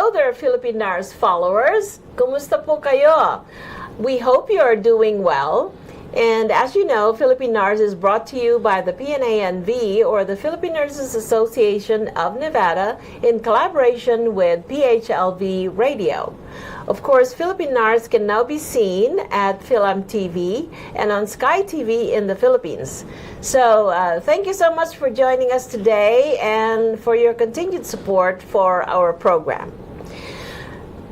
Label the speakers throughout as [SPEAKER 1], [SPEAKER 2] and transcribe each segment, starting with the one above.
[SPEAKER 1] Hello there, FilipiNARS followers. Kumusta po kayo? We hope you are doing well. And as you know, FilipiNARS is brought to you by the PNANV, or the Philippine Nurses Association of Nevada, in collaboration with PHLV Radio. Of course, FilipiNARS can now be seen at Philam TV and on Sky TV in the Philippines. So thank you so much for joining us today and for your continued support for our program.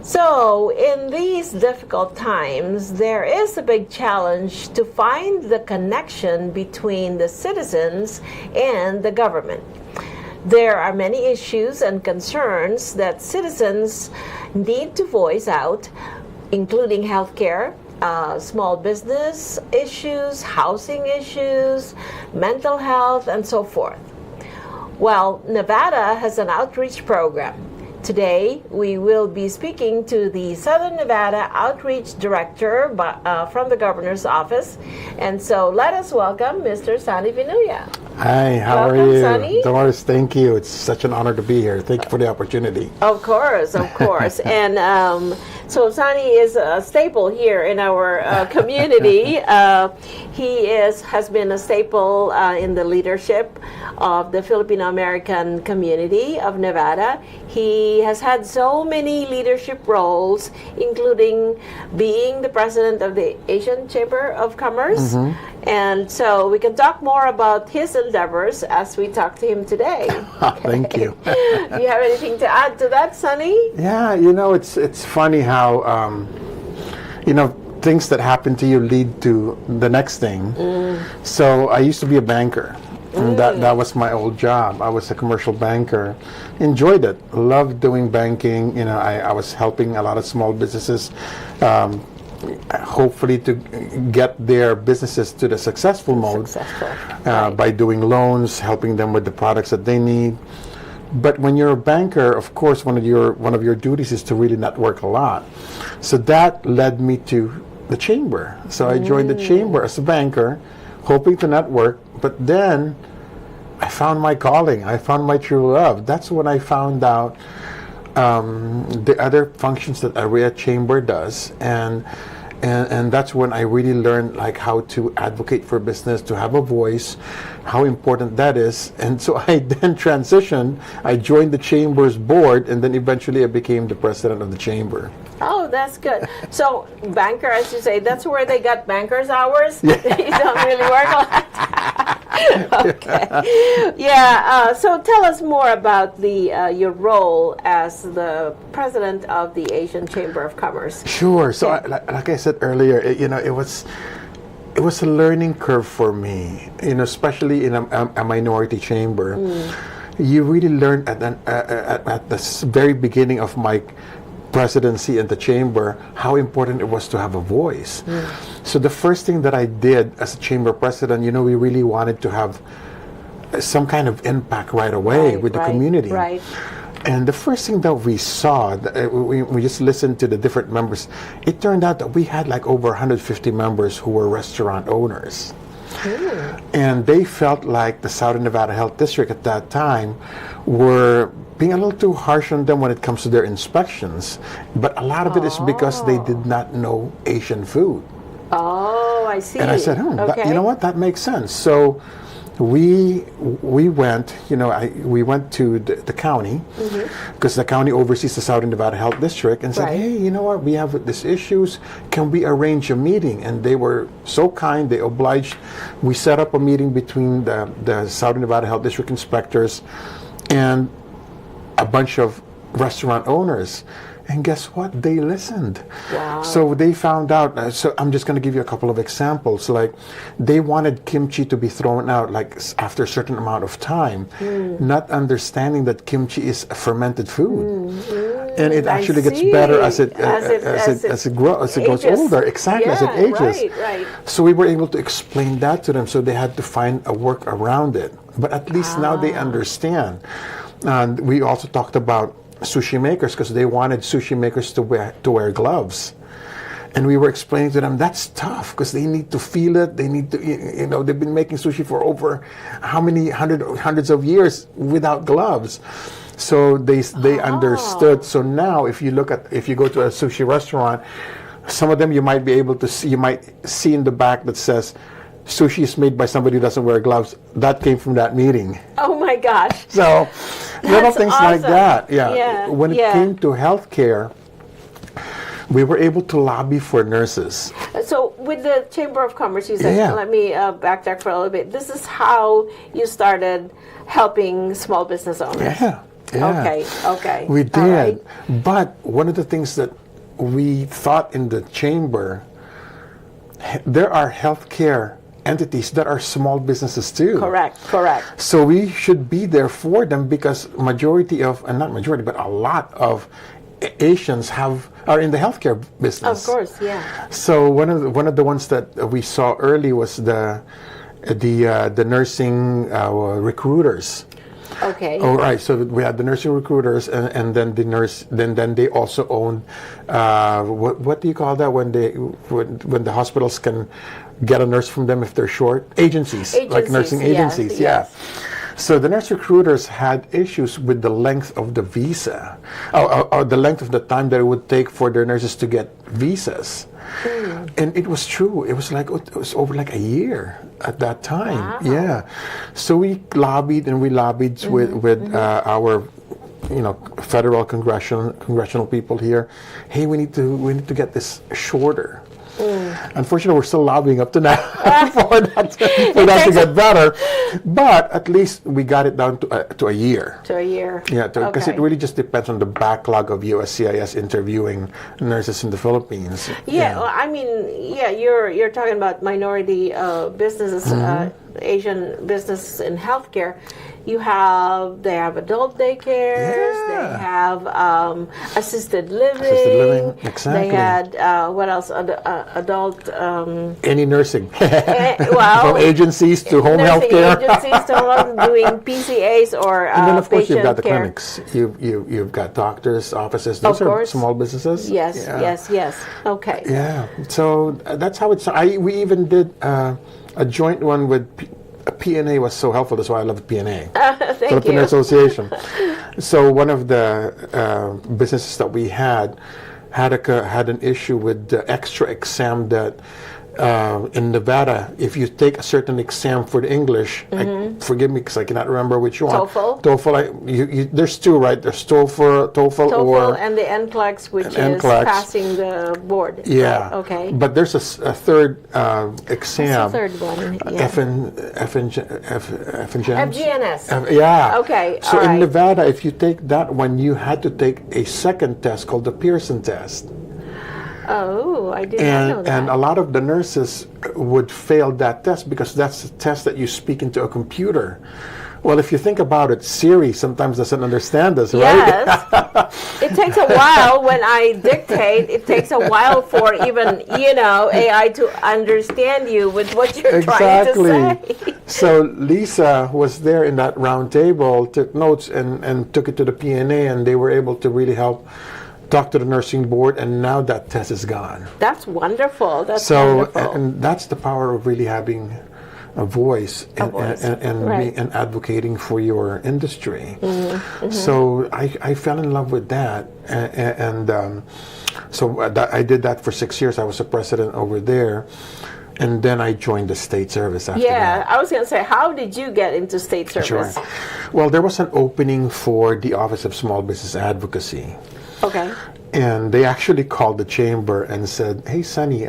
[SPEAKER 1] So, in these difficult times, there is a big challenge to find the connection between the citizens and the government. There are many issues and concerns that citizens need to voice out, including healthcare, small business issues, housing issues, mental health, and so forth. Well, Nevada has an outreach program. Today, we will be speaking to the Southern Nevada Outreach Director from the Governor's Office. And so let us welcome Mr. Sonny Vinuya.
[SPEAKER 2] Hi, how
[SPEAKER 1] Welcome,
[SPEAKER 2] are you?
[SPEAKER 1] Sonny.
[SPEAKER 2] Doris, thank you. It's such an honor to be here. Thank you for the opportunity.
[SPEAKER 1] Of course, of course. And so Sonny is a staple here in our community. He has been a staple in the leadership of the Filipino-American community of Nevada. He has had so many leadership roles, including being the president of the Asian Chamber of Commerce. Mm-hmm. And so we can talk more about his endeavors as we talk to him today.
[SPEAKER 2] Thank you.
[SPEAKER 1] Do you have anything to add to that, Sonny?
[SPEAKER 2] Yeah, it's funny how, things that happen to you lead to the next thing. So I used to be a banker. And that was my old job. I was a commercial banker. Enjoyed it. Loved doing banking. I was helping a lot of small businesses, hopefully to get their businesses to the successful mode by doing loans, helping them with the products that they need. But when you're a banker, of course, one of your duties is to really network a lot. So that led me to the chamber. So I joined the chamber as a banker, hoping to network, but then I found my calling. I found my true love. That's when I found out the other functions that Area Chamber does, and that's when I really learned how to advocate for business, to have a voice, how important that is. And so I then transitioned. I joined the chamber's board, and then eventually I became the president of the chamber.
[SPEAKER 1] Oh, that's good. So, banker, as you say, that's where they got banker's hours? You don't really work a lot? Okay. Yeah, so tell us more about your role as the president of the Asian Chamber of Commerce.
[SPEAKER 2] Sure. So, like I said earlier, it was a learning curve for me, especially in a minority chamber. You really learn at the very beginning of my presidency in the chamber how important it was to have a voice. So the first thing that I did as a chamber president, we really wanted to have some kind of impact right away with the community. Right. And the first thing that we saw, we just listened to the different members, it turned out that we had over 150 members who were restaurant owners. And they felt like the Southern Nevada Health District at that time were being a little too harsh on them when it comes to their inspections. But a lot of it is because they did not know Asian food.
[SPEAKER 1] Oh, I see.
[SPEAKER 2] And I said, you know what, that makes sense. So we went, we went to the county, because the county oversees the Southern Nevada Health District, and said, hey, you know what, we have these issues, can we arrange a meeting? And they were so kind, they obliged. We set up a meeting between the Southern Nevada Health District inspectors and a bunch of restaurant owners. And guess what? They listened.
[SPEAKER 1] Wow.
[SPEAKER 2] So they found out. So I'm just going to give you a couple of examples. They wanted kimchi to be thrown out after a certain amount of time, not understanding that kimchi is a fermented food, and it actually gets better as it goes older. Exactly, as it ages. Right. So we were able to explain that to them. So they had to find a work around it. But at least now they understand. And we also talked about sushi makers, because they wanted sushi makers to wear gloves. And we were explaining to them that's tough because they need to feel it. They need to, they've been making sushi for over how many hundreds of years without gloves. So they understood. So now, if you go to a sushi restaurant, some of them you might be able to see. You might see in the back that says, "Sushi is made by somebody who doesn't wear gloves." That came from that meeting.
[SPEAKER 1] Oh my gosh!
[SPEAKER 2] So little things like
[SPEAKER 1] awesome.
[SPEAKER 2] that. Yeah.
[SPEAKER 1] Yeah,
[SPEAKER 2] When it came to healthcare, we were able to lobby for nurses.
[SPEAKER 1] So with the Chamber of Commerce, you said,
[SPEAKER 2] Yeah.
[SPEAKER 1] let me backtrack for a little bit. This is how you started helping small business owners.
[SPEAKER 2] Yeah. Yeah.
[SPEAKER 1] Okay.
[SPEAKER 2] We
[SPEAKER 1] All
[SPEAKER 2] did.
[SPEAKER 1] right.
[SPEAKER 2] But one of the things that we thought in the chamber, there are healthcare entities that are small businesses too.
[SPEAKER 1] Correct.
[SPEAKER 2] So we should be there for them, because majority of, and not majority, but a lot of Asians are in the healthcare business.
[SPEAKER 1] Of course, yeah.
[SPEAKER 2] So one of the ones that we saw early was the nursing recruiters.
[SPEAKER 1] Okay.
[SPEAKER 2] Oh, right. So we had the nursing recruiters, and then the nurse. Then they also owned what do you call that when the hospitals can get a nurse from them if they're short? Agencies, like nursing agencies. Yeah. So the nurse recruiters had issues with the length of the visa, or the length of the time that it would take for their nurses to get visas. And it was true. It was over like a year at that time.
[SPEAKER 1] Wow.
[SPEAKER 2] Yeah. So we lobbied with our federal congressional people here. Hey, we need to get this shorter. Unfortunately, we're still lobbying up to now for that to get better. But at least we got it down to a year.
[SPEAKER 1] To a year.
[SPEAKER 2] Yeah, because it really just depends on the backlog of USCIS interviewing nurses in the Philippines.
[SPEAKER 1] Yeah, well, I mean, you're talking about minority businesses, Asian businesses in healthcare. They have adult daycares.
[SPEAKER 2] Yeah.
[SPEAKER 1] They have assisted living.
[SPEAKER 2] Exactly.
[SPEAKER 1] They had what else? Adult.
[SPEAKER 2] Any nursing,
[SPEAKER 1] Well,
[SPEAKER 2] from agencies to home health
[SPEAKER 1] nursing
[SPEAKER 2] care.
[SPEAKER 1] agencies to doing PCAs or
[SPEAKER 2] And then of course you've got the
[SPEAKER 1] care.
[SPEAKER 2] clinics. You've got doctors' offices.
[SPEAKER 1] Of
[SPEAKER 2] Those are
[SPEAKER 1] course.
[SPEAKER 2] small businesses.
[SPEAKER 1] Yes,
[SPEAKER 2] Yeah.
[SPEAKER 1] yes. Okay.
[SPEAKER 2] Yeah. So that's how it's. We even did a joint one with. PNA was so helpful. That's why I love PNA.
[SPEAKER 1] Thank
[SPEAKER 2] Philippine
[SPEAKER 1] you.
[SPEAKER 2] Association. So one of the businesses that we had an issue with the extra exam that in Nevada, if you take a certain exam for the English, forgive me because I cannot remember which one. TOEFL. There's two, right? There's TOEFL or
[SPEAKER 1] and the NCLEX, which is
[SPEAKER 2] NCLEX.
[SPEAKER 1] passing the board.
[SPEAKER 2] Yeah.
[SPEAKER 1] Right? Okay.
[SPEAKER 2] But there's a third exam.
[SPEAKER 1] What's the third one? Yeah. FGNS.
[SPEAKER 2] Yeah.
[SPEAKER 1] Okay,
[SPEAKER 2] So
[SPEAKER 1] all
[SPEAKER 2] in
[SPEAKER 1] right.
[SPEAKER 2] Nevada, if you take that one, you had to take a second test called the Pearson test.
[SPEAKER 1] Oh, I did not know that.
[SPEAKER 2] And a lot of the nurses would fail that test because that's a test that you speak into a computer. Well, if you think about it, Siri sometimes doesn't understand us, right?
[SPEAKER 1] Yes. It takes a while when I dictate. It takes a while for even, AI to understand you with what you're trying to say.
[SPEAKER 2] So Lisa was there in that round table, took notes, and took it to the PNA, and they were able to really help talk to the nursing board, and now that test is gone.
[SPEAKER 1] That's wonderful.
[SPEAKER 2] So,
[SPEAKER 1] wonderful.
[SPEAKER 2] and that's the power of really having a voice, and advocating for your industry. So I fell in love with that, so I did that for 6 years. I was a president over there, and then I joined the state service after that.
[SPEAKER 1] Yeah, I was going to say, how did you get into state service?
[SPEAKER 2] Sure. Well, there was an opening for the Office of Small Business Advocacy.
[SPEAKER 1] Okay.
[SPEAKER 2] And they actually called the chamber and said, "Hey, Sonny,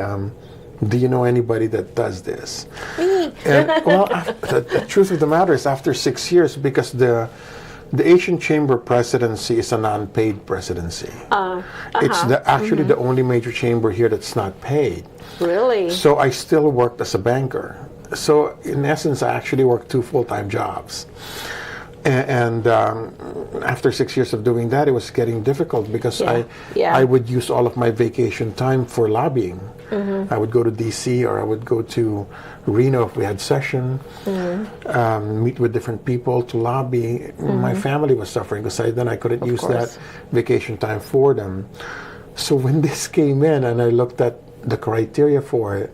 [SPEAKER 2] do you know anybody that does this?" And well, the truth of the matter is, after 6 years, because the Asian Chamber presidency is a non-paid presidency. It's actually the only major chamber here that's not paid.
[SPEAKER 1] Really?
[SPEAKER 2] So I still worked as a banker. So in essence, I actually worked 2 full-time jobs. And after 6 years of doing that, it was getting difficult because I would use all of my vacation time for lobbying. I would go to DC, or I would go to Reno if we had session, meet with different people to lobby. My family was suffering because then I couldn't use that vacation time for them. So when this came in and I looked at the criteria for it,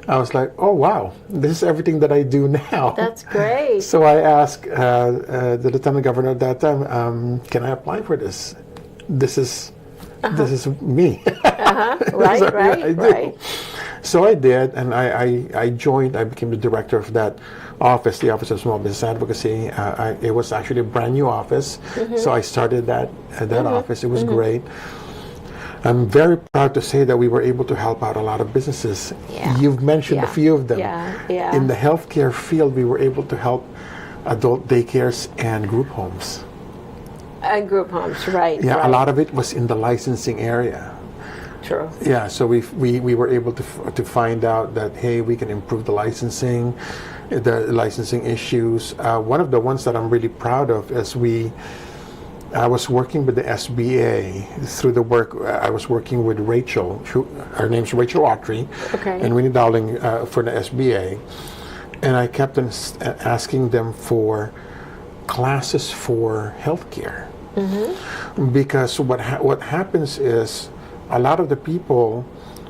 [SPEAKER 2] I was like, oh wow, this is everything that I do now.
[SPEAKER 1] That's great.
[SPEAKER 2] So I asked the lieutenant governor at that time, can I apply for this? This is me.
[SPEAKER 1] Right,
[SPEAKER 2] So,
[SPEAKER 1] right,
[SPEAKER 2] I do.
[SPEAKER 1] right.
[SPEAKER 2] So I did, and I joined. I became the director of that office, the Office of Small Business Advocacy. It was actually a brand new office, so I started that office. It was great. I'm very proud to say that we were able to help out a lot of businesses.
[SPEAKER 1] Yeah.
[SPEAKER 2] You've mentioned a
[SPEAKER 1] Yeah.
[SPEAKER 2] few of them.
[SPEAKER 1] Yeah.
[SPEAKER 2] In the healthcare field, we were able to help adult daycares and group homes.
[SPEAKER 1] And group homes, right.
[SPEAKER 2] Yeah,
[SPEAKER 1] right.
[SPEAKER 2] a lot of it was in the licensing area.
[SPEAKER 1] True.
[SPEAKER 2] Yeah, so we were able to find out that, hey, we can improve the licensing issues. One of the ones that I'm really proud of is I was working with the SBA through the work. I was working with Rachel. Her name's Rachel Autry,
[SPEAKER 1] Okay.
[SPEAKER 2] and Winnie Dowling for the SBA. And I kept asking them for classes for healthcare, because what happens is a lot of the people,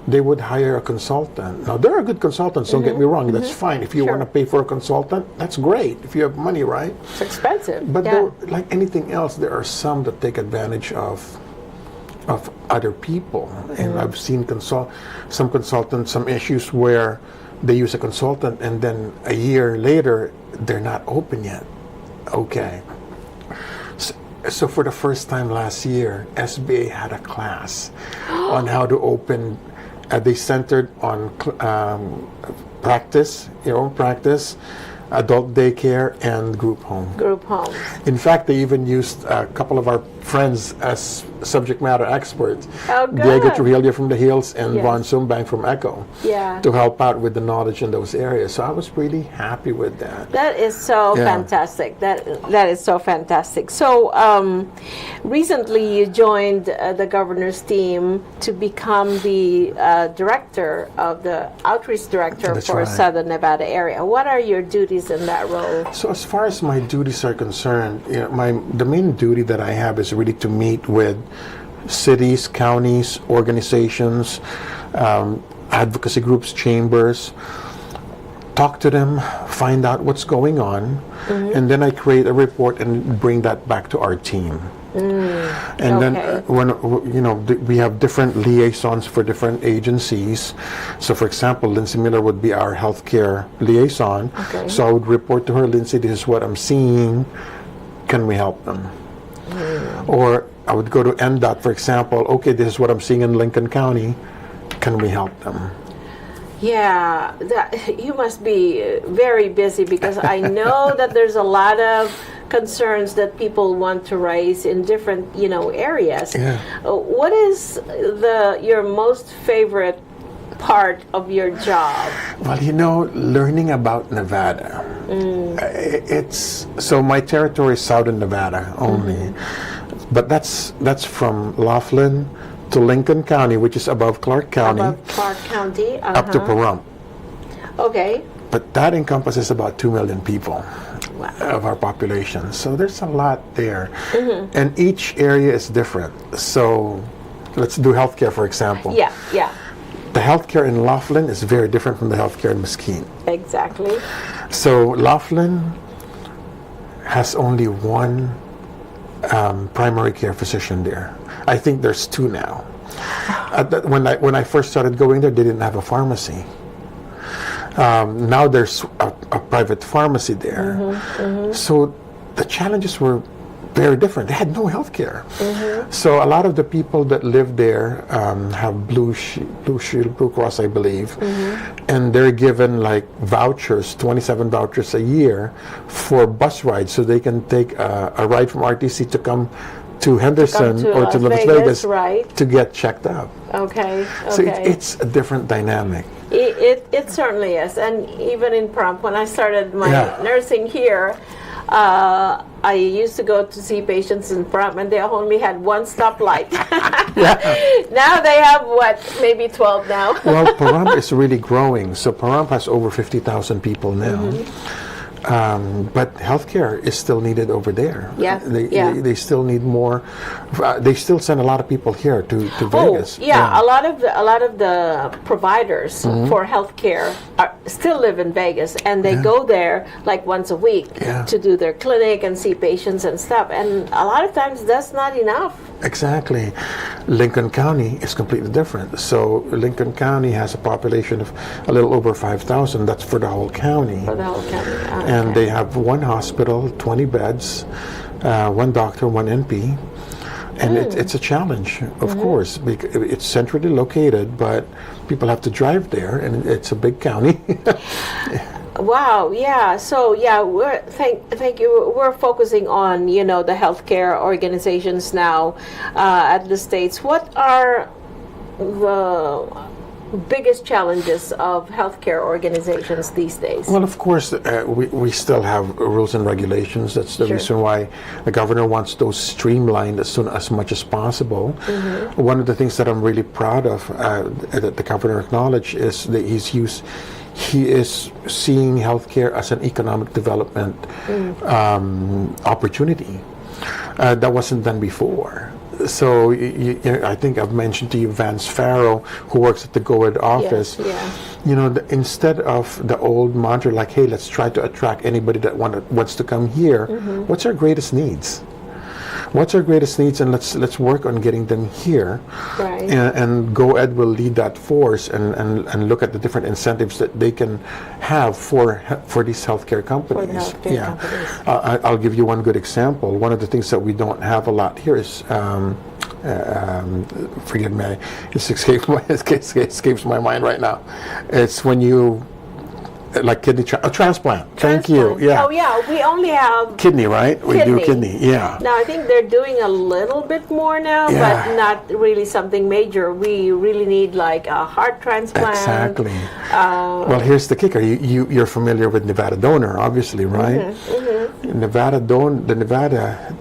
[SPEAKER 2] they would hire a consultant. Now, there are good consultants, don't get me wrong, that's fine. If you
[SPEAKER 1] Sure.
[SPEAKER 2] want to pay for a consultant, that's great, if you have money, right?
[SPEAKER 1] It's expensive.
[SPEAKER 2] But
[SPEAKER 1] yeah.
[SPEAKER 2] there, like anything else, there are some that take advantage of other people. And I've seen some consultants, some issues where they use a consultant and then a year later, they're not open yet. Okay. So for the first time last year, SBA had a class on how to open. They centered on practice, your own practice, adult daycare, and group home.
[SPEAKER 1] Group homes.
[SPEAKER 2] In fact, they even used a couple of our friends as subject matter experts.
[SPEAKER 1] Oh, good.
[SPEAKER 2] Diego Trujillo from the Hills and
[SPEAKER 1] Yes.
[SPEAKER 2] Von Sumbang from Echo.
[SPEAKER 1] Yeah.
[SPEAKER 2] To help out with the knowledge in those areas. So I was really happy with that.
[SPEAKER 1] That is so
[SPEAKER 2] Yeah.
[SPEAKER 1] fantastic. That is so fantastic. So recently you joined the governor's team to become the director of the outreach director
[SPEAKER 2] That's
[SPEAKER 1] for
[SPEAKER 2] right.
[SPEAKER 1] Southern Nevada area. What are your duties in that role?
[SPEAKER 2] So as far as my duties are concerned, the main duty that I have is really to meet with cities, counties, organizations, advocacy groups, chambers, talk to them, find out what's going on, and then I create a report and bring that back to our team. And then
[SPEAKER 1] Okay.
[SPEAKER 2] when we have different liaisons for different agencies. So for example, Lindsay Miller would be our healthcare liaison.
[SPEAKER 1] Okay.
[SPEAKER 2] So I would report to her, Lindsay, this is what I'm seeing. Can we help them? Or I would go to NDOT, for example. Okay, this is what I'm seeing in Lincoln County. Can we help them?
[SPEAKER 1] Yeah, you must be very busy, because I know that there's a lot of concerns that people want to raise in different, areas.
[SPEAKER 2] Yeah.
[SPEAKER 1] What is your most favorite part of your job?
[SPEAKER 2] Well, learning about Nevada. So my territory is Southern Nevada only, but that's from Laughlin to Lincoln County, which is above Clark County,
[SPEAKER 1] Above Clark County?
[SPEAKER 2] up to Pahrump.
[SPEAKER 1] Okay.
[SPEAKER 2] But that encompasses about 2 million people
[SPEAKER 1] Wow.
[SPEAKER 2] of our population. So there's a lot there. And each area is different. So let's do healthcare, for example.
[SPEAKER 1] Yeah, yeah,
[SPEAKER 2] The healthcare in Laughlin is very different from the healthcare in Mesquite.
[SPEAKER 1] exactly.
[SPEAKER 2] So Laughlin has only one primary care physician there. I think there's 2 now. When I first started going there, they didn't have a pharmacy. Now there's a private pharmacy there. So the challenges were very different. They had no health care. So a lot of the people that live there have Blue Shield, Blue Cross, I believe, and they're given like vouchers, 27 vouchers a year for bus rides, so they can take a ride from RTC to come to Henderson
[SPEAKER 1] to
[SPEAKER 2] or to
[SPEAKER 1] Las
[SPEAKER 2] Las
[SPEAKER 1] Vegas,
[SPEAKER 2] Vegas
[SPEAKER 1] right.
[SPEAKER 2] to get checked up.
[SPEAKER 1] Okay,
[SPEAKER 2] So
[SPEAKER 1] okay.
[SPEAKER 2] it's a different dynamic.
[SPEAKER 1] It certainly is. And even in Pahrump, when I started my
[SPEAKER 2] Yeah.
[SPEAKER 1] nursing here, I used to go to see patients in Pahrump, and they only had one stoplight. Now they have, maybe 12 now?
[SPEAKER 2] Well, Pahrump is really growing. So Pahrump has over 50,000 people now. But healthcare is still needed over there.
[SPEAKER 1] Yeah,
[SPEAKER 2] They still need more. They still send a lot of people here to Vegas.
[SPEAKER 1] A lot of the providers for healthcare still live in Vegas, and they go there like once a week to do their clinic and see patients and stuff. And a lot of times that's not enough.
[SPEAKER 2] Exactly. Lincoln County is completely different. So Lincoln County has a population of a little over 5,000. That's for the whole county.
[SPEAKER 1] For the whole county.
[SPEAKER 2] And they have one hospital, 20 beds, one doctor, one NP. And it's a challenge, of course, because it's centrally located, but people have to drive there, and it's a big county.
[SPEAKER 1] Wow, yeah. So thank you. We're focusing on the healthcare organizations now at the States. What are the biggest challenges of healthcare organizations these days?
[SPEAKER 2] Well, of course, we still have rules and regulations. That's the reason why the governor wants those streamlined as much as possible. One of the things that I'm really proud of that the governor acknowledged is that he is seeing healthcare as an economic development opportunity. That wasn't done before. So I think I've mentioned to you Vance Farrow, who works at the GoEd office. Instead of the old mantra like, hey, let's try to attract anybody that wants to come here, what's our greatest needs? What's our greatest needs, and let's work on getting them here.
[SPEAKER 1] Right.
[SPEAKER 2] And GoEd will lead that force and look at the different incentives that they can have for these healthcare companies.
[SPEAKER 1] For the healthcare companies.
[SPEAKER 2] I'll give you one good example. One of the things that we don't have a lot here is forgive me, it escapes my mind right now. It's when you like kidney transplant. Thank you. Yeah.
[SPEAKER 1] Oh yeah, we only have
[SPEAKER 2] kidney, right? We do kidney. Yeah.
[SPEAKER 1] Now I think they're doing a little bit more now, but not really something major. We really need like a heart transplant.
[SPEAKER 2] Exactly. Well, here's the kicker. You're familiar with Nevada Donor, obviously, right? The Nevada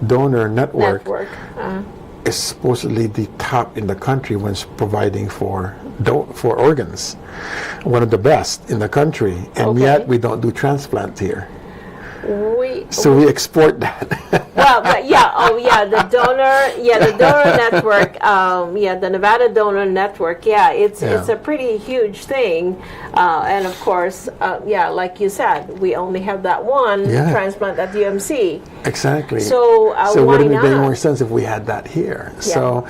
[SPEAKER 2] Donor Network. Is supposedly the top in the country when providing for organs, one of the best in the country, and yet we don't do transplant here. So we export that.
[SPEAKER 1] Well, the donor network, the Nevada Donor Network, it's a pretty huge thing, and of course, like you said, we only have that one transplant at UMC.
[SPEAKER 2] Exactly.
[SPEAKER 1] So
[SPEAKER 2] wouldn't it make more sense if we had that here? Yeah. So,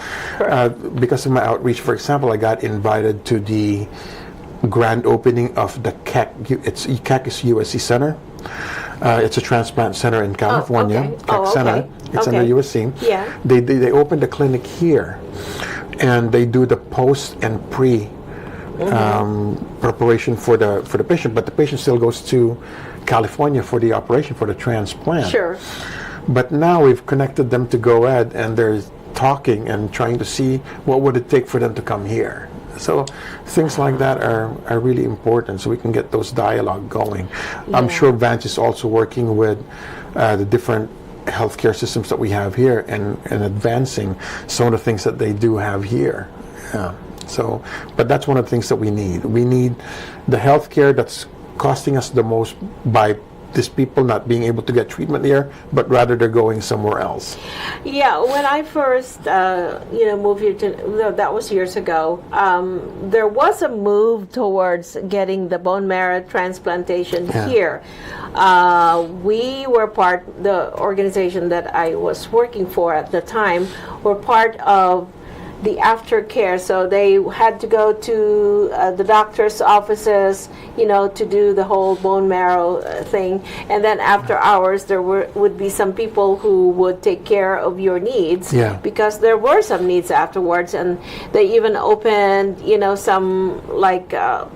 [SPEAKER 2] because of my outreach, for example, I got invited to the grand opening of the CAC. CAC is USC Center. It's a transplant center in California. CAC Center. It's under USC.
[SPEAKER 1] Yeah.
[SPEAKER 2] They opened a clinic here, and they do the post and pre preparation for the patient, but the patient still goes to California for the operation, for the transplant.
[SPEAKER 1] Sure.
[SPEAKER 2] But now we've connected them to GoEd, and they're talking and trying to see what would it take for them to come here. So things like that are really important, so we can get those dialogue going. I'm sure Vance is also working with the different healthcare systems that we have here and advancing some of the things that they do have here. So, but that's one of the things that we need. We need the healthcare that's costing us the most by these people not being able to get treatment here, but rather they're going somewhere else. Yeah,
[SPEAKER 1] when I first, moved here that was years ago, there was a move towards getting the bone marrow transplantation here. We were the organization that I was working for at the time, were part of the aftercare, so they had to go to the doctor's offices, to do the whole bone marrow thing, and then after hours there would be some people who would take care of your needs, because there were some needs afterwards, and they even opened, some like not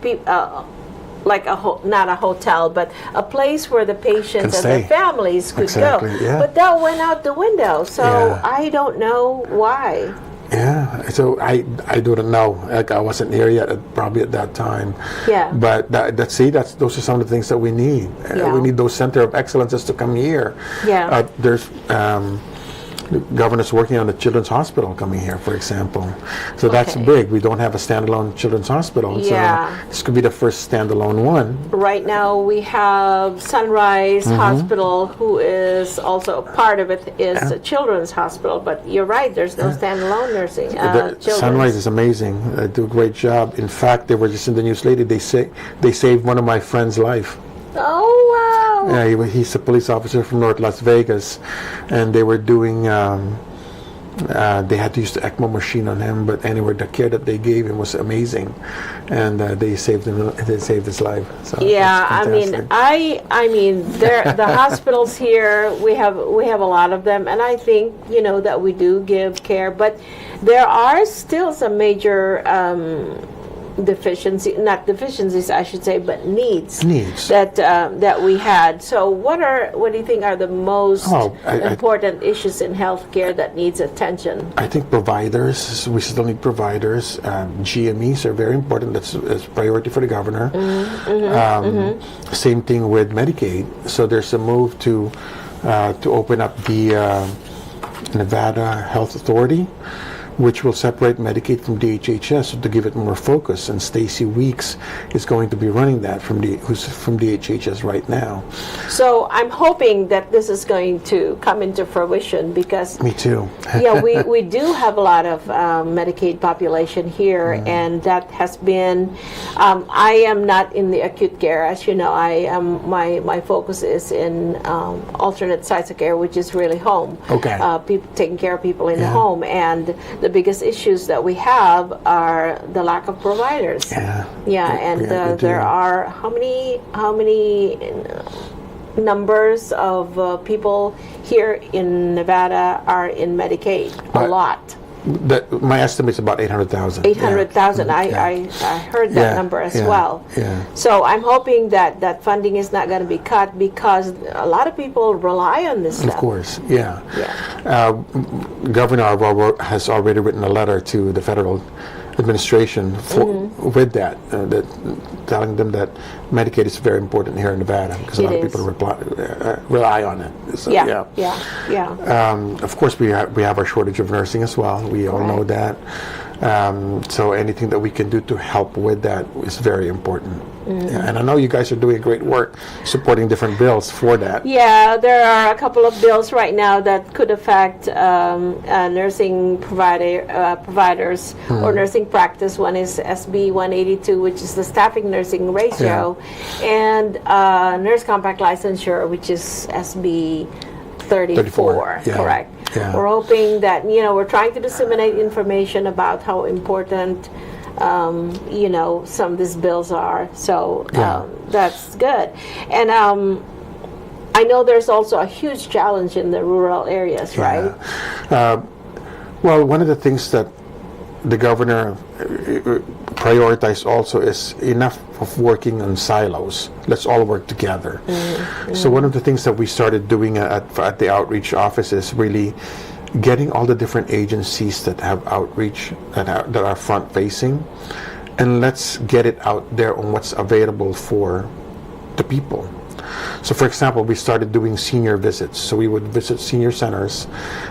[SPEAKER 1] a hotel, but a place where the patients and their families could go. But that went out the window, so I don't know why.
[SPEAKER 2] Yeah, so I don't know. Like I wasn't here yet, probably at that time.
[SPEAKER 1] Yeah.
[SPEAKER 2] But those are some of the things that we need. We need those center of excellences to come here.
[SPEAKER 1] Yeah.
[SPEAKER 2] There's The governor's working on the children's hospital coming here, for example. So that's
[SPEAKER 1] Okay.
[SPEAKER 2] big. We don't have a standalone children's hospital.
[SPEAKER 1] Yeah.
[SPEAKER 2] So this could be the first standalone one.
[SPEAKER 1] Right now we have Sunrise Hospital, who is also a part of it, is a children's hospital. But you're right, there's no standalone nursing.
[SPEAKER 2] The Sunrise is amazing. They do a great job. In fact, they were just in the news lately. They saved one of my friend's life.
[SPEAKER 1] Oh, wow.
[SPEAKER 2] Yeah, he's a police officer from North Las Vegas, and they were doing. They had to use the ECMO machine on him, but anyway, the care that they gave him was amazing, and they saved him. They saved his life. So
[SPEAKER 1] Yeah,
[SPEAKER 2] that's fantastic.
[SPEAKER 1] I mean, the hospitals here, we have a lot of them, and I think that we do give care, but there are still some major not deficiencies, I should say, but needs that we had. So what do you think are the most important issues in healthcare that needs attention?
[SPEAKER 2] I think providers. We still need providers. GMEs are very important. That's priority for the governor. Same thing with Medicaid. So there's a move to open up the Nevada Health Authority, which will separate Medicaid from DHHS to give it more focus. And Stacy Weeks is going to be running that who's from DHHS right now.
[SPEAKER 1] So I'm hoping that this is going to come into fruition because
[SPEAKER 2] me too.
[SPEAKER 1] Yeah, we do have a lot of Medicaid population here, and that has been. I am not in the acute care, as you know. I am my focus is in alternate sites of care, which is really home.
[SPEAKER 2] Okay.
[SPEAKER 1] People taking care of people in the home, and the biggest issues that we have are the lack of providers. There are how many numbers of people here in Nevada are in Medicaid? A lot.
[SPEAKER 2] My estimate is about 800,000.
[SPEAKER 1] 800,000. I heard that number as well.
[SPEAKER 2] Yeah.
[SPEAKER 1] So I'm hoping that funding is not going to be cut because a lot of people rely on this stuff.
[SPEAKER 2] Of course, yeah. Governor Arvaro has already written a letter to the federal administration with that telling them that Medicaid is very important here in Nevada because a lot of people rely on it. So, of course, we have our shortage of nursing as well. We all know that. So anything that we can do to help with that is very important. And I know you guys are doing great work supporting different bills for that.
[SPEAKER 1] Yeah, there are a couple of bills right now that could affect nursing providers or nursing practice. One is SB 182, which is the staffing nursing ratio, and nurse compact licensure, which is SB 34. Correct.
[SPEAKER 2] Yeah.
[SPEAKER 1] We're hoping that we're trying to disseminate information about how important some of these bills are. So that's good. And I know there's also a huge challenge in the rural areas, right?
[SPEAKER 2] Well, one of the things that the governor prioritized also is enough of working on silos. Let's all work together. So one of the things that we started doing at the outreach office is really getting all the different agencies that have outreach that are front facing, and let's get it out there on what's available for the people. So for example, we started doing senior visits. So we would visit senior centers,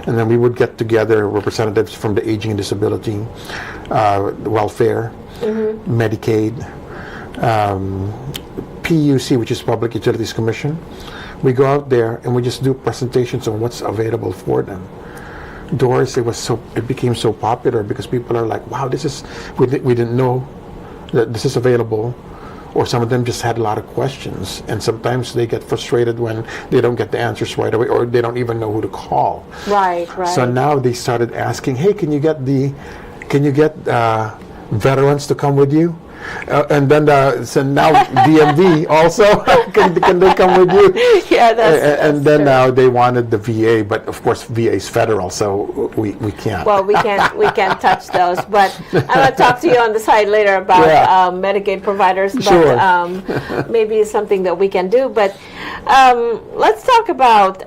[SPEAKER 2] and then we would get together representatives from the aging and disability, welfare, Medicaid, PUC, which is Public Utilities Commission. We go out there and we just do presentations on what's available for them. Doors, it became so popular because people are like, wow, we didn't know that this is available. Or some of them just had a lot of questions, and sometimes they get frustrated when they don't get the answers right away, or they don't even know who to call.
[SPEAKER 1] Right.
[SPEAKER 2] So now they started asking, "Hey, can you get veterans to come with you?" And then so now DMV also can they come with you?
[SPEAKER 1] Yeah, that's
[SPEAKER 2] and then
[SPEAKER 1] true.
[SPEAKER 2] now they wanted the VA, but of course VA is federal, so we can't.
[SPEAKER 1] Well, we can't touch those. But I'm going to talk to you on the side later about Medicaid providers. But maybe it's something that we can do. But let's talk about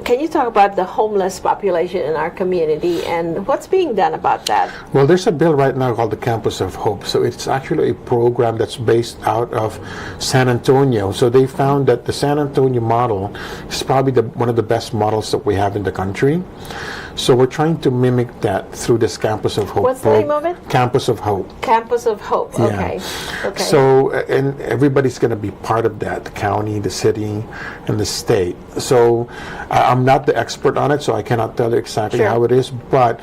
[SPEAKER 1] can you talk about the homeless population in our community and what's being done about that?
[SPEAKER 2] Well, there's a bill right now called the Campus of Hope. So it's actually a program that's based out of San Antonio. So they found that the San Antonio model is probably one of the best models that we have in the country. So we're trying to mimic that through this Campus of Hope.
[SPEAKER 1] What's the name of it?
[SPEAKER 2] Campus of Hope.
[SPEAKER 1] Campus of Hope.
[SPEAKER 2] Yeah.
[SPEAKER 1] Okay. Okay.
[SPEAKER 2] So, and everybody's going to be part of that, the county, the city, and the state. So I'm not the expert on it, so I cannot tell you exactly
[SPEAKER 1] Sure.
[SPEAKER 2] how it is, but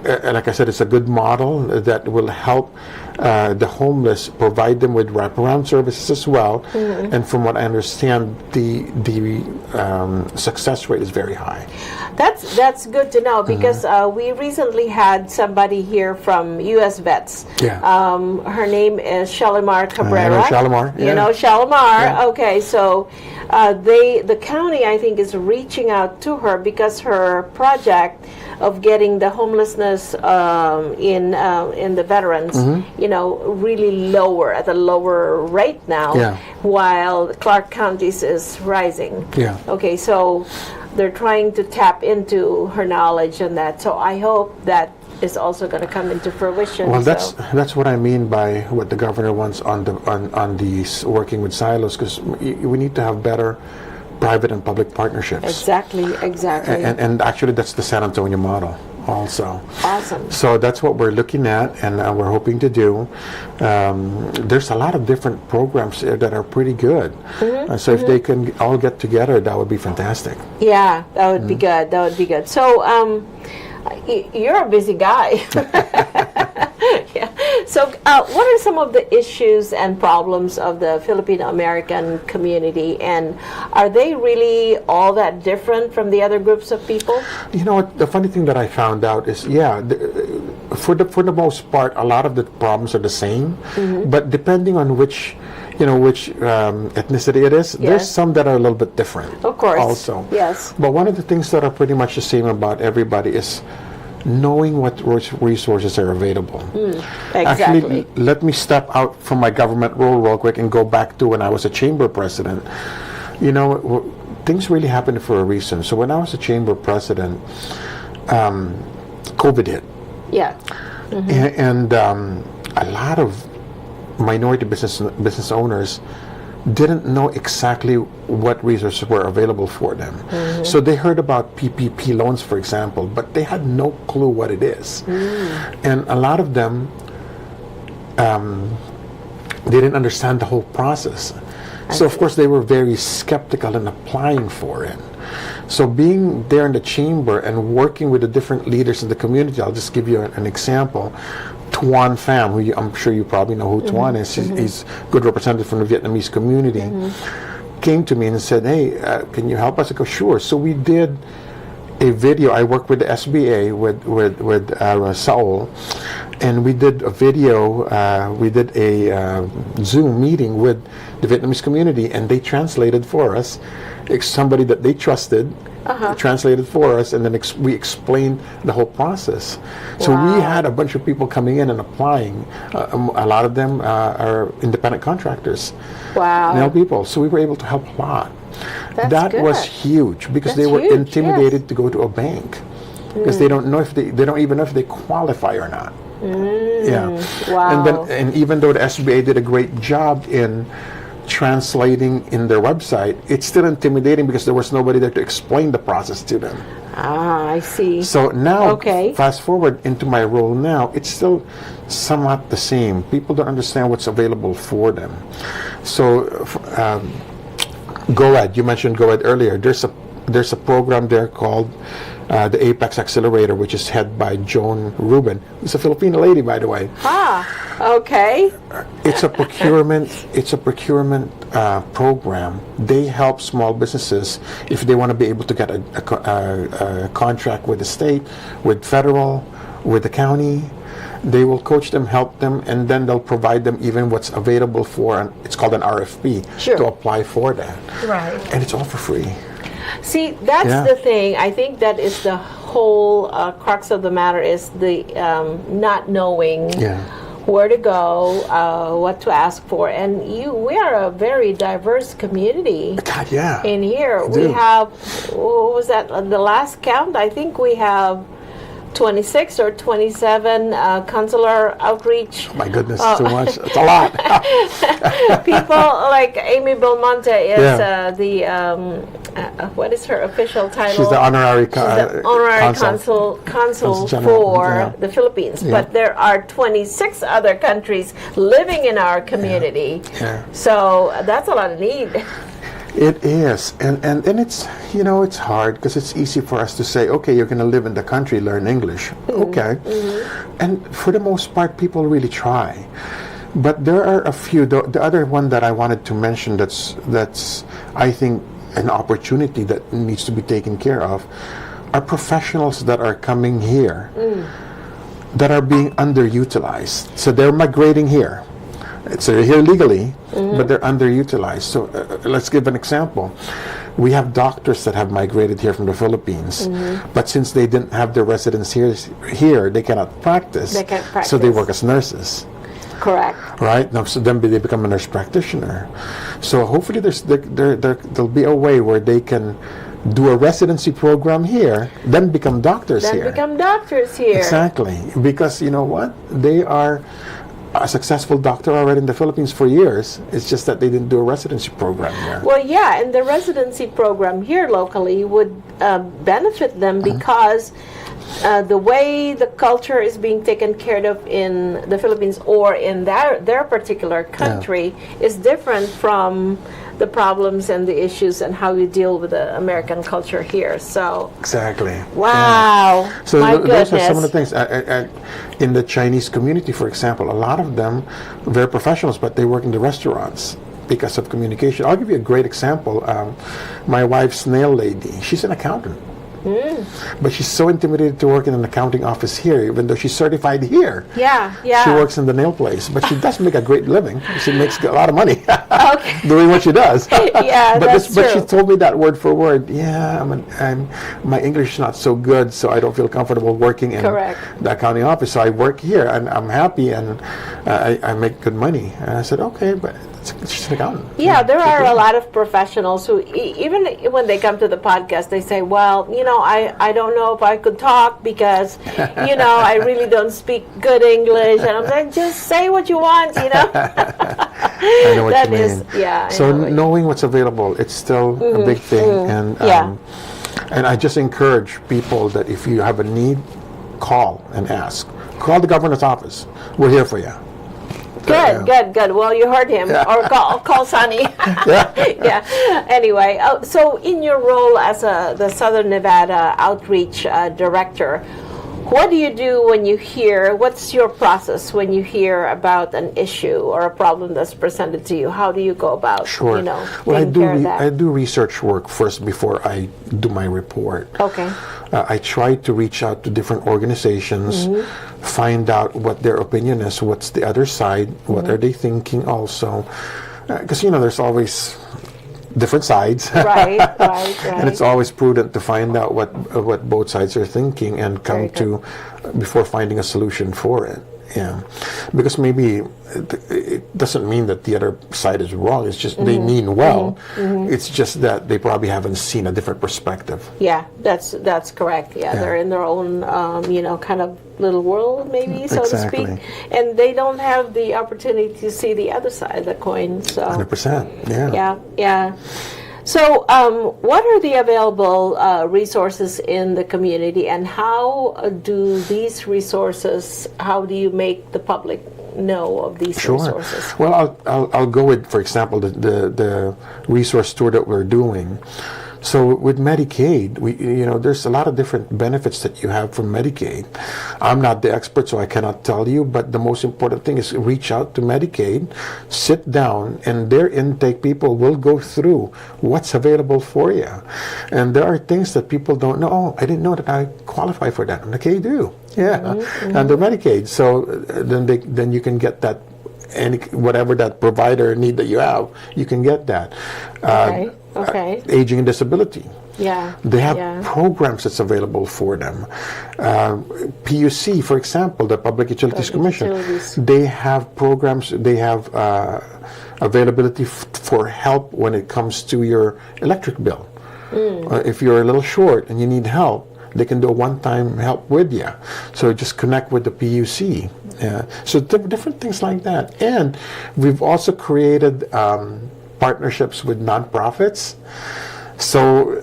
[SPEAKER 2] like I said, it's a good model that will help the homeless, provide them with wraparound services as well.
[SPEAKER 1] Mm-hmm.
[SPEAKER 2] And from what I understand, the success rate is very high.
[SPEAKER 1] That's good to know because we recently had somebody here from U.S. Vets.
[SPEAKER 2] Yeah.
[SPEAKER 1] Her name is Shalimar Cabrera.
[SPEAKER 2] I know Shalimar.
[SPEAKER 1] You
[SPEAKER 2] Yeah.
[SPEAKER 1] know Shalimar.
[SPEAKER 2] Yeah.
[SPEAKER 1] Okay, so the county I think is reaching out to her because her project of getting the homelessness in the veterans, you know, really at a lower rate now,
[SPEAKER 2] Yeah.
[SPEAKER 1] while Clark County's is rising.
[SPEAKER 2] Yeah.
[SPEAKER 1] Okay, so they're trying to tap into her knowledge on that. So I hope that is also going to come into fruition.
[SPEAKER 2] Well,
[SPEAKER 1] so.
[SPEAKER 2] that's what I mean by what the governor wants on these working with silos, because we need to have better private and public partnerships.
[SPEAKER 1] Exactly.
[SPEAKER 2] And actually, that's the San Antonio model also.
[SPEAKER 1] Awesome.
[SPEAKER 2] So that's what we're looking at, and we're hoping to do. There's a lot of different programs there that are pretty good. So if they can all get together, that would be fantastic.
[SPEAKER 1] Yeah, that would be good. That would be good. So, you're a busy guy. Yeah. So, what are some of the issues and problems of the Filipino American community, and are they really all that different from the other groups of people?
[SPEAKER 2] You know what? The funny thing that I found out is, for the most part, a lot of the problems are the same, but depending on which ethnicity it is, there's some that are a little bit different.
[SPEAKER 1] Of course.
[SPEAKER 2] Also.
[SPEAKER 1] Yes.
[SPEAKER 2] But one of the things that are pretty much the same about everybody is knowing what resources are available.
[SPEAKER 1] Exactly.
[SPEAKER 2] Actually, let me step out from my government role real quick and go back to when I was a chamber president. You know, things really happened for a reason. So when I was a chamber president, COVID hit.
[SPEAKER 1] Yeah.
[SPEAKER 2] And a lot of minority business owners didn't know exactly what resources were available for them. So they heard about PPP loans, for example, but they had no clue what it is. And a lot of them, they didn't understand the whole process. So of course they were very skeptical in applying for it. So being there in the chamber and working with the different leaders in the community, I'll just give you an example. Tuan Pham, who I'm sure you probably know who Tuan is. He's a good representative from the Vietnamese community. Came to me and said, "Hey, can you help us?" I go, "Sure." So we did a video. I worked with the SBA with Saul, and we did a video. We did a Zoom meeting with the Vietnamese community, and they translated for us. Somebody that they trusted translated for us, and then we explained the whole process. So we had a bunch of people coming in and applying. A lot of them are independent contractors.
[SPEAKER 1] Wow.
[SPEAKER 2] Male people. So we were able to help a lot.
[SPEAKER 1] That's
[SPEAKER 2] that
[SPEAKER 1] good.
[SPEAKER 2] was huge because
[SPEAKER 1] That's
[SPEAKER 2] they were
[SPEAKER 1] huge,
[SPEAKER 2] intimidated to go to a bank because they don't know if they don't even know if they qualify or not. Yeah.
[SPEAKER 1] Wow.
[SPEAKER 2] And even though the SBA did a great job in translating in their website, it's still intimidating because there was nobody there to explain the process to them.
[SPEAKER 1] I see.
[SPEAKER 2] So now,
[SPEAKER 1] Okay.
[SPEAKER 2] fast forward into my role now, it's still somewhat the same. People don't understand what's available for them. So, GOED, you mentioned GOED earlier. There's a program there called the Apex Accelerator, which is headed by Joan Rubin, who's a Filipino lady, by the way.
[SPEAKER 1] Okay.
[SPEAKER 2] It's a procurement. Program. They help small businesses if they want to be able to get a contract with the state, with federal, with the county. They will coach them, help them, and then they'll provide them even what's available for. It's called an RFP to apply for that.
[SPEAKER 1] Right.
[SPEAKER 2] And it's all for free.
[SPEAKER 1] See, that's the thing. I think that is the whole crux of the matter is the not knowing where to go, what to ask for, and we are a very diverse community.
[SPEAKER 2] God, yeah.
[SPEAKER 1] In here, we
[SPEAKER 2] do.
[SPEAKER 1] have, what was that? The last count, I think we have 26 or 27 consular outreach.
[SPEAKER 2] My goodness, too much. It's a lot.
[SPEAKER 1] People like Amy Belmonte is what is her official title?
[SPEAKER 2] She's the honorary,
[SPEAKER 1] consul
[SPEAKER 2] Consul General,
[SPEAKER 1] for the Philippines.
[SPEAKER 2] Yeah.
[SPEAKER 1] But there are 26 other countries living in our community.
[SPEAKER 2] Yeah.
[SPEAKER 1] So that's a lot of need.
[SPEAKER 2] It is, and it's, it's hard because it's easy for us to say, okay, you're going to live in the country, learn English. Okay. And for the most part, people really try. But there are a few, the other one that I wanted to mention that's I think an opportunity that needs to be taken care of are professionals that are coming here that are being underutilized. So they're migrating here. So they're here legally, but they're underutilized. So let's give an example. We have doctors that have migrated here from the Philippines, but since they didn't have their residence here, they cannot practice.
[SPEAKER 1] They can't practice.
[SPEAKER 2] So they work as nurses.
[SPEAKER 1] Correct.
[SPEAKER 2] Right? No, so then they become a nurse practitioner. So hopefully there'll be a way where they can do a residency program here, then become doctors here.
[SPEAKER 1] Then become doctors here.
[SPEAKER 2] Exactly. Because you know what? They are a successful doctor already in the Philippines for years. It's just that they didn't do a residency program here.
[SPEAKER 1] Well, yeah, and the residency program here locally would benefit them because the way the culture is being taken care of in the Philippines or in their particular country is different from the problems and the issues and how you deal with the American culture here. So
[SPEAKER 2] exactly.
[SPEAKER 1] Wow.
[SPEAKER 2] Yeah. So
[SPEAKER 1] My
[SPEAKER 2] those are
[SPEAKER 1] goodness.
[SPEAKER 2] some of the things. In the Chinese community, for example, a lot of them are very professionals, but they work in the restaurants because of communication. I'll give you a great example. My wife's nail lady, she's an accountant. But she's so intimidated to work in an accounting office here, even though she's certified here.
[SPEAKER 1] Yeah, yeah.
[SPEAKER 2] She works in the nail place, but she does make a great living. She makes a lot of money
[SPEAKER 1] Okay.
[SPEAKER 2] doing what she does.
[SPEAKER 1] Yeah, that's
[SPEAKER 2] But she
[SPEAKER 1] true.
[SPEAKER 2] told me that word for word. Yeah, my English is not so good, so I don't feel comfortable working in
[SPEAKER 1] Correct.
[SPEAKER 2] the accounting office. So I work here, and I'm happy, and I make good money. And I said, okay, but she's an accountant.
[SPEAKER 1] Yeah, there are a lot of professionals who, even when they come to the podcast, they say, well, I don't know if I could talk because, I really don't speak good English. And I'm like, just say what you want,
[SPEAKER 2] I know what
[SPEAKER 1] That
[SPEAKER 2] you
[SPEAKER 1] is,
[SPEAKER 2] mean.
[SPEAKER 1] yeah. I
[SPEAKER 2] So
[SPEAKER 1] know what you-
[SPEAKER 2] knowing what's available, it's still a big thing. And and I just encourage people that if you have a need, call and ask. Call the governor's office. We're here for you.
[SPEAKER 1] Good. Well, you heard him. Or call Sonny. Yeah. Anyway, so in your role as the Southern Nevada Outreach Director, what do you do when you hear, what's your process when you hear about an issue or a problem that's presented to you? How do you go about,
[SPEAKER 2] Sure. Well,
[SPEAKER 1] taking care of that?
[SPEAKER 2] I do research work first before I do my report.
[SPEAKER 1] Okay.
[SPEAKER 2] I try to reach out to different organizations, find out what their opinion is, what's the other side, what are they thinking also. Because, there's always different sides.
[SPEAKER 1] Right.
[SPEAKER 2] And it's always prudent to find out what both sides are thinking and come to before finding a solution for it. Yeah, because maybe it doesn't mean that the other side is wrong. It's just they mean well. It's just that they probably haven't seen a different perspective.
[SPEAKER 1] Yeah, that's correct. Yeah, they're in their own, kind of little world, maybe, so to speak,
[SPEAKER 2] Exactly.
[SPEAKER 1] and they don't have the opportunity to see the other side of the coin. So
[SPEAKER 2] 100%. Yeah.
[SPEAKER 1] Yeah. So, what are the available resources in the community, and how do these resources? How do you make the public know of these resources?
[SPEAKER 2] Well, I'll go with, for example, the resource tour that we're doing. So with Medicaid, there's a lot of different benefits that you have from Medicaid. I'm not the expert, so I cannot tell you, but the most important thing is reach out to Medicaid, sit down, and their intake people will go through what's available for you. And there are things that people don't know. Oh, I didn't know that I qualify for that. I'm like, you do. Yeah, under Medicaid. So then you can get that, whatever that provider need that you have, you can get that.
[SPEAKER 1] Okay.
[SPEAKER 2] Aging and disability.
[SPEAKER 1] Yeah.
[SPEAKER 2] They have
[SPEAKER 1] Yeah.
[SPEAKER 2] programs that's available for them. PUC, for example, the Public Utilities Commission,
[SPEAKER 1] Utilities.
[SPEAKER 2] they have programs, they have availability for help when it comes to your electric bill. If you're a little short and you need help, they can do a one-time help with you. So just connect with the PUC. So different things like that. And we've also created partnerships with nonprofits. So,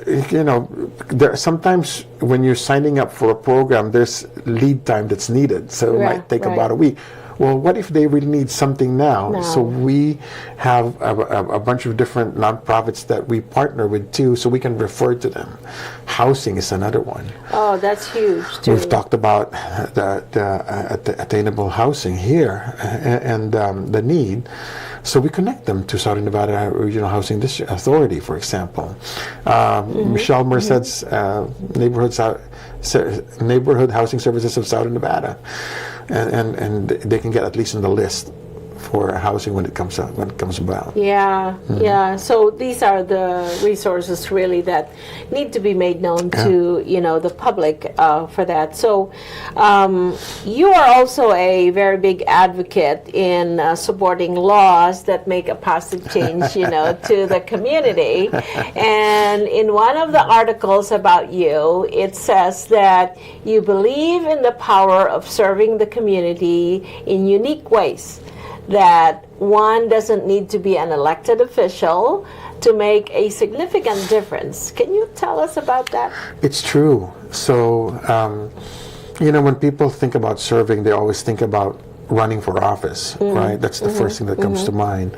[SPEAKER 2] there sometimes when you're signing up for a program, there's lead time that's needed. So it might take about a week. Well, what if they really need something now? So we have a bunch of different nonprofits that we partner with too, so we can refer to them. Housing is another one.
[SPEAKER 1] Oh, that's huge too.
[SPEAKER 2] We've talked about the attainable housing here and the need. So we connect them to Southern Nevada Regional Housing District Authority, for example. Michelle Merced's Neighborhood Housing Services of Southern Nevada. And they can get at least on the list for housing when it comes about.
[SPEAKER 1] Yeah, yeah. So these are the resources really that need to be made known to the public for that. So you are also a very big advocate in supporting laws that make a positive change, to the community. And in one of the articles about you, it says that you believe in the power of serving the community in unique ways. That one doesn't need to be an elected official to make a significant difference. Can you tell us about that?
[SPEAKER 2] It's true. So, when people think about serving, they always think about running for office, right? That's the first thing that comes to mind.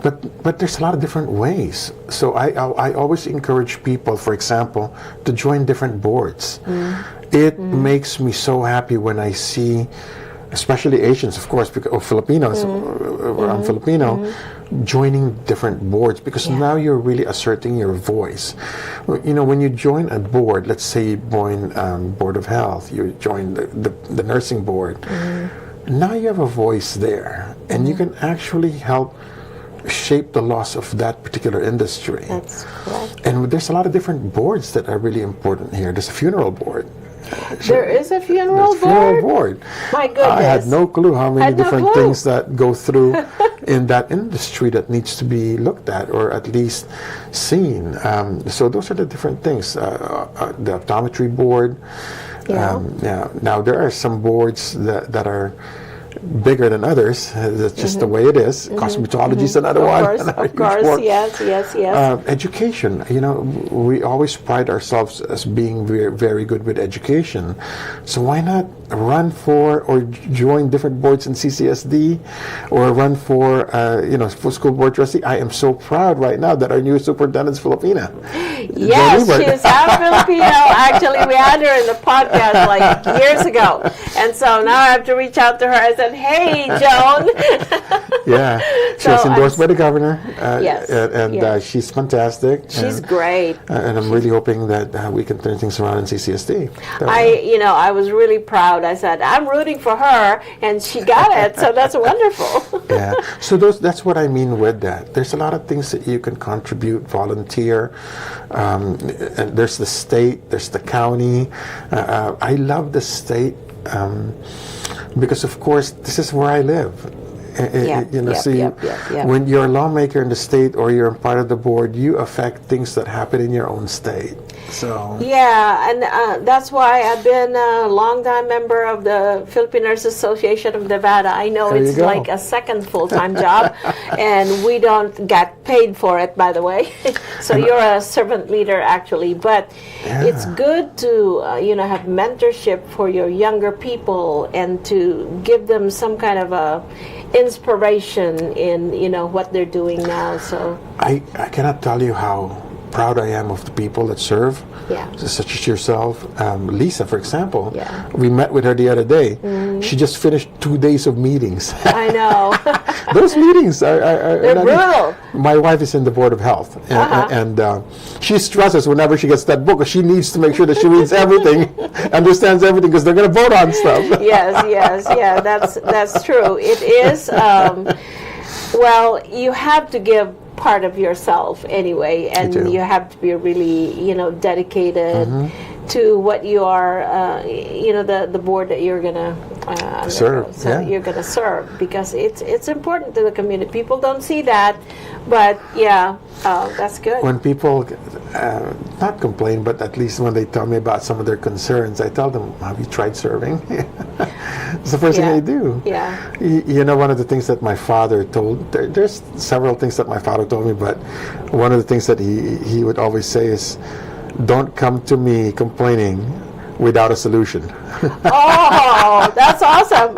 [SPEAKER 2] But there's a lot of different ways. So I always encourage people, for example, to join different boards. It makes me so happy when I see, especially Asians, of course, or Filipinos, I'm Filipino, joining different boards, because now you're really asserting your voice. When you join a board, let's say you join Board of Health, you join the nursing board, now you have a voice there, and you can actually help shape the laws of that particular industry.
[SPEAKER 1] That's correct.
[SPEAKER 2] And there's a lot of different boards that are really important here. There's a funeral board.
[SPEAKER 1] There is a funeral board?
[SPEAKER 2] Funeral board.
[SPEAKER 1] My goodness.
[SPEAKER 2] I had no clue how many different
[SPEAKER 1] clue.
[SPEAKER 2] things that go through in that industry that needs to be looked at or at least seen. So those are the different things. The optometry board. Now there are some boards that are bigger than others. That's just the way it is. Cosmetology is another one.
[SPEAKER 1] Of course, yes.
[SPEAKER 2] Education. We always pride ourselves as being very, very good with education. So why not run for or join different boards in CCSD, or run for for school board trustee? I am so proud right now that our new superintendent is Filipina.
[SPEAKER 1] Yes, she's half Filipino. Actually, we had her in the podcast like years ago, and so now I have to reach out to her. I said, "Hey, Joan."
[SPEAKER 2] Yeah, she was endorsed by the governor.
[SPEAKER 1] Yes,
[SPEAKER 2] and she's fantastic.
[SPEAKER 1] She's great.
[SPEAKER 2] And I'm really hoping that we can turn things around in CCSD.
[SPEAKER 1] I was really proud. I said, I'm rooting for her, and she got it. So that's wonderful.
[SPEAKER 2] Yeah. So that's what I mean with that. There's a lot of things that you can contribute, volunteer. And there's the state. There's the county. I love the state because, of course, this is where I live. When you're a lawmaker in the state or you're a part of the board, you affect things that happen in your own state. So
[SPEAKER 1] and that's why I've been a longtime member of the FilipiNARS Association of Nevada. I know it's like a second full-time job, and we don't get paid for it, by the way. So you're a servant leader, actually. But it's good to have mentorship for your younger people and to give them some kind of a inspiration in what they're doing now. So
[SPEAKER 2] I cannot tell you how proud I am of the people that serve, such as yourself. Lisa, for example, we met with her the other day. She just finished 2 days of meetings.
[SPEAKER 1] I know.
[SPEAKER 2] Those meetings are
[SPEAKER 1] they're brutal.
[SPEAKER 2] My wife is in the Board of Health, and she stresses whenever she gets that book, because she needs to make sure that she reads everything, understands everything, because they're going to vote on stuff. Yes,
[SPEAKER 1] that's true. It is. Well, you have to give part of yourself anyway, and
[SPEAKER 2] do.
[SPEAKER 1] you have to be really, dedicated to what you are, the board that you're gonna
[SPEAKER 2] Serve,
[SPEAKER 1] So
[SPEAKER 2] yeah.
[SPEAKER 1] you're gonna serve, because it's important to the community. People don't see that, but yeah, that's good.
[SPEAKER 2] When people not complain, but at least when they tell me about some of their concerns, I tell them, "Have you tried serving?" It's the first thing I do.
[SPEAKER 1] Yeah.
[SPEAKER 2] One of the things that my father told, there's several things that my father told me, but one of the things that he would always say is, "Don't come to me complaining without a solution."
[SPEAKER 1] Oh, that's awesome.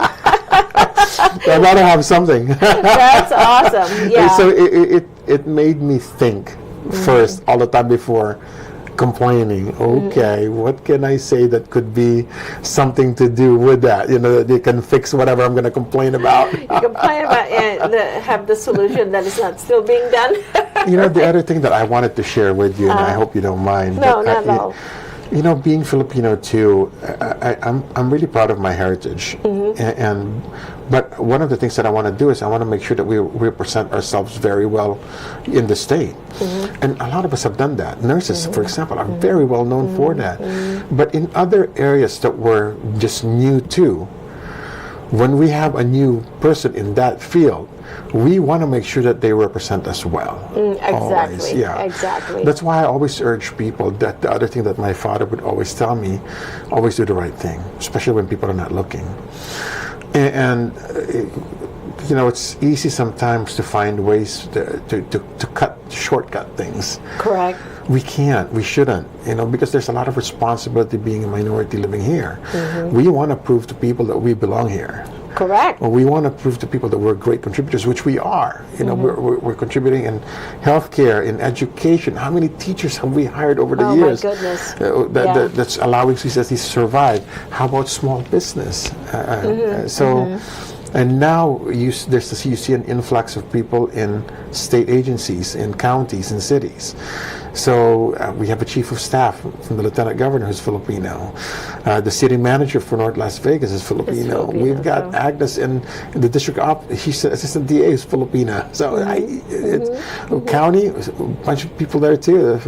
[SPEAKER 2] I'd rather have something.
[SPEAKER 1] That's awesome. Yeah.
[SPEAKER 2] So it made me think first all the time before complaining. Okay, what can I say that could be something to do with that? That they can fix whatever I'm going to complain about.
[SPEAKER 1] You complain about and have the solution that is not still being done.
[SPEAKER 2] The other thing that I wanted to share with you, and I hope you don't mind.
[SPEAKER 1] No,
[SPEAKER 2] but
[SPEAKER 1] not at all.
[SPEAKER 2] Being Filipino too, I'm really proud of my heritage, but one of the things that I want to do is I want to make sure that we represent ourselves very well in the state, and a lot of us have done that. Nurses, for example, are very well known for that, but in other areas that we're just new to, when we have a new person in that field, we want to make sure that they represent us well.
[SPEAKER 1] Exactly.
[SPEAKER 2] Always, yeah.
[SPEAKER 1] Exactly.
[SPEAKER 2] That's why I always urge people that the other thing that my father would always tell me, always do the right thing, especially when people are not looking. And it's easy sometimes to find ways to shortcut things.
[SPEAKER 1] Correct.
[SPEAKER 2] We can't, we shouldn't, because there's a lot of responsibility being a minority living here. We want to prove to people that we belong here.
[SPEAKER 1] Correct.
[SPEAKER 2] Well, we want to prove to people that we're great contributors, which we are. We're contributing in healthcare, in education. How many teachers have we hired over the years?
[SPEAKER 1] Oh my goodness.
[SPEAKER 2] That's allowing CCSD to survive. How about small business? And now you see an influx of people in state agencies, in counties, in cities. So we have a chief of staff from the lieutenant governor who's Filipino. The city manager for North Las Vegas is Filipino. We've got Agnes in the district she's assistant DA is Filipina. So county, a bunch of people there too.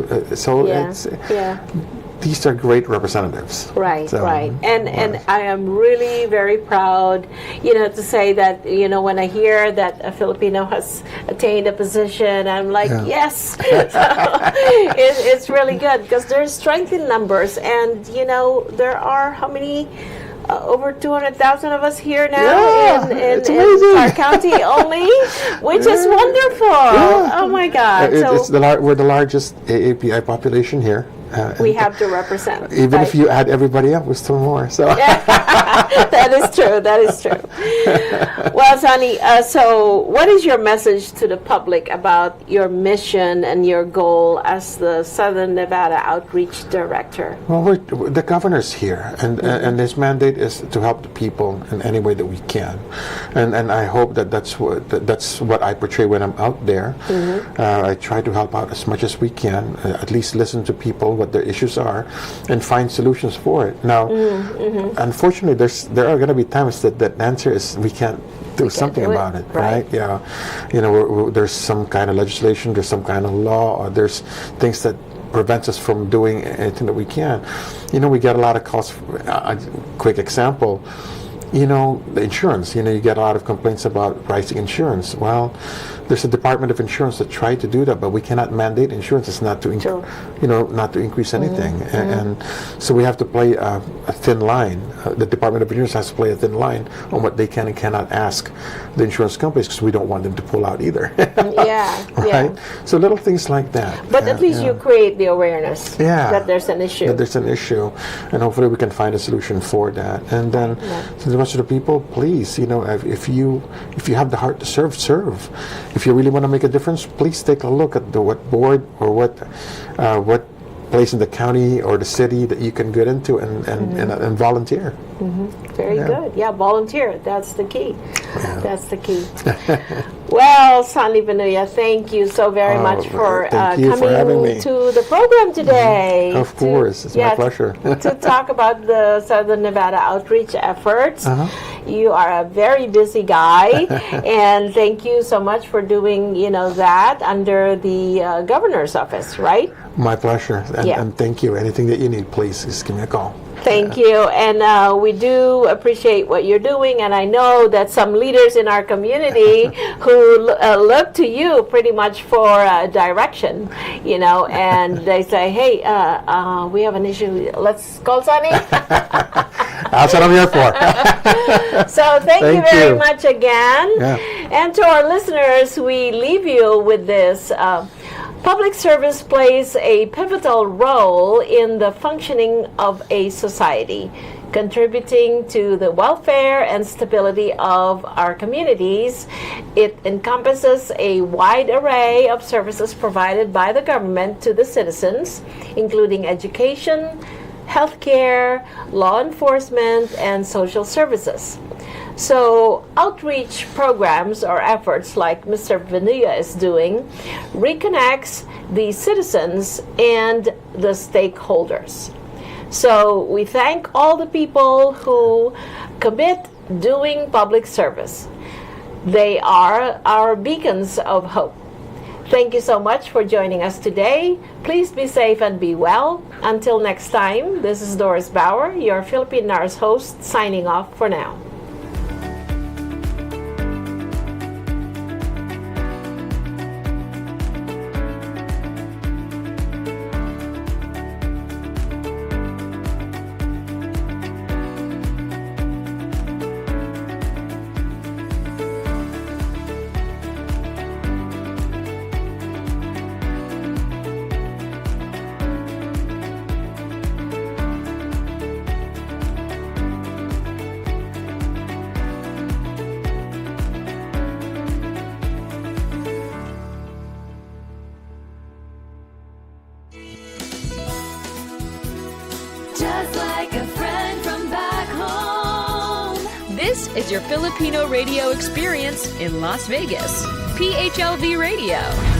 [SPEAKER 2] These are great representatives.
[SPEAKER 1] Right, right. And I am really very proud, to say that, when I hear that a Filipino has attained a position, I'm like, yes. It's really good, because there's strength in numbers. And, there are how many? Over 200,000 of us here now in our county only, which is wonderful. Yeah. Oh my God!
[SPEAKER 2] We're the largest AAPI population here.
[SPEAKER 1] We have to represent.
[SPEAKER 2] Even if you add everybody up, we're still more. So
[SPEAKER 1] that is true. That is true. Well, Sonny, so what is your message to the public about your mission and your goal as the Southern Nevada Outreach Director?
[SPEAKER 2] Well, the governor's here, and his mandate is to help the people in any way that we can, and I hope that's what I portray when I'm out there. I try to help out as much as we can, at least listen to people, what their issues are, and find solutions for it. Now, unfortunately, there are going to be times that the answer is we can't do something about it, right? Yeah, there's some kind of legislation, there's some kind of law, or there's things that prevents us from doing anything that we can. We get a lot of calls. A quick example, the insurance. You get a lot of complaints about pricing insurance. Well, there's a Department of Insurance that tried to do that, but we cannot mandate insurances not to, not to increase anything. And so we have to play a thin line. The Department of Insurance has to play a thin line on what they can and cannot ask the insurance companies, because we don't want them to pull out either. Right? So little things like that.
[SPEAKER 1] But at least you create the awareness that there's an issue.
[SPEAKER 2] That there's an issue, and hopefully we can find a solution for that. And then to the rest of the people, please, if you have the heart to serve, serve. If you really want to make a difference, please take a look at what board or what place in the county or the city that you can get into and volunteer.
[SPEAKER 1] Very good. Yeah, volunteer. That's the key. That's the key. Well, Sonny Vinuya, thank you so very much for coming to the program today.
[SPEAKER 2] Of course, it's my pleasure.
[SPEAKER 1] To talk about the Southern Nevada outreach efforts. You are a very busy guy, and thank you so much for doing, that under the governor's office, right?
[SPEAKER 2] My pleasure. And thank you. Anything that you need, please just give me a call.
[SPEAKER 1] Thank you. And we do appreciate what you're doing. And I know that some leaders in our community who look to you pretty much for direction, and they say, hey, we have an issue. Let's call Sonny.
[SPEAKER 2] That's what I'm here for.
[SPEAKER 1] So thank you very much again.
[SPEAKER 2] Yeah.
[SPEAKER 1] And to our listeners, we leave you with this. Public service plays a pivotal role in the functioning of a society, contributing to the welfare and stability of our communities. It encompasses a wide array of services provided by the government to the citizens, including education, healthcare, law enforcement, and social services. So outreach programs or efforts like Mr. Vinuya is doing reconnects the citizens and the stakeholders. So we thank all the people who commit doing public service. They are our beacons of hope. Thank you so much for joining us today. Please be safe and be well. Until next time, this is Doris Bauer, your FilipiNARS host, signing off for now.
[SPEAKER 3] Just like a friend from back home.
[SPEAKER 4] This is your Filipino radio experience in Las Vegas. PHLV Radio.